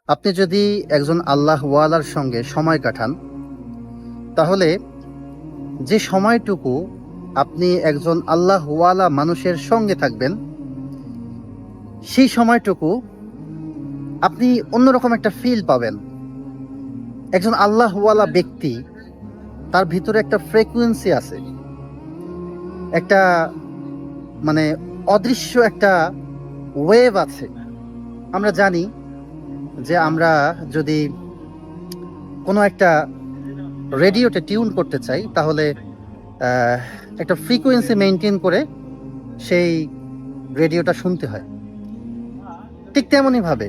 আপনি যদি একজন আল্লাহ ওয়ালার সঙ্গে সময় কাটান, তাহলে যে সময়টুকু আপনি একজন আল্লাহ ওয়ালা মানুষের সঙ্গে থাকবেন, সেই সময়টুকু আপনি অন্যরকম একটা ফিল পাবেন। একজন আল্লাহ ওয়ালা ব্যক্তি, তার ভিতরে একটা ফ্রিকোয়েন্সি আছে, একটা মানে অদৃশ্য একটা ওয়েভ আছে। আমরা জানি যে আমরা যদি কোনো একটা রেডিওতে টিউন করতে চাই, তাহলে আহ, একটা ফ্রিকোয়েন্সি মেনটেন করে সেই রেডিওটা শুনতে হয়। ঠিক তেমনই ভাবে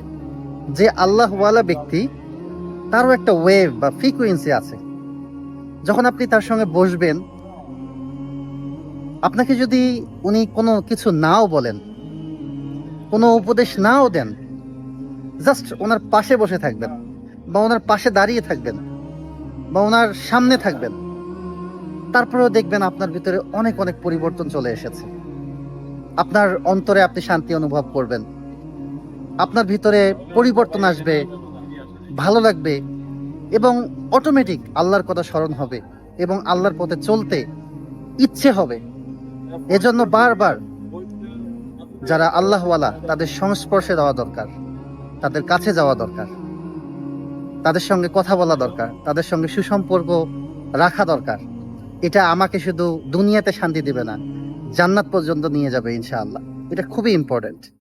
যে আল্লাহওয়ালা ব্যক্তি, তারও একটা ওয়েভ বা ফ্রিকোয়েন্সি আছে। যখন আপনি তার সঙ্গে বসবেন, আপনাকে যদি উনি কোনো কিছু নাও বলেন, কোনো উপদেশ নাও দেন, জাস্ট ওনার পাশে বসে থাকবেন বা ওনার পাশে দাঁড়িয়ে থাকবেন বা ওনার সামনে থাকবেন, তারপরেও দেখবেন আপনার ভিতরে অনেক অনেক পরিবর্তন চলে এসেছে। আপনার অন্তরে আপনি শান্তি অনুভব করবেন, আপনার ভিতরে পরিবর্তন আসবে, ভালো লাগবে, এবং অটোমেটিক আল্লাহর কথা স্মরণ হবে এবং আল্লাহর পথে চলতে ইচ্ছে হবে। এজন্য বারবার যারা আল্লাহওয়ালা, তাদের সংস্পর্শে যাওয়া দরকার, তাদের কাছে যাওয়া দরকার, তাদের সঙ্গে কথা বলা দরকার, তাদের সঙ্গে সুসম্পর্ক রাখা দরকার। এটা আমাকে শুধু দুনিয়াতে শান্তি দিবে না, জান্নাত পর্যন্ত নিয়ে যাবে ইনশাআল্লাহ। এটা খুবই ইম্পর্টেন্ট।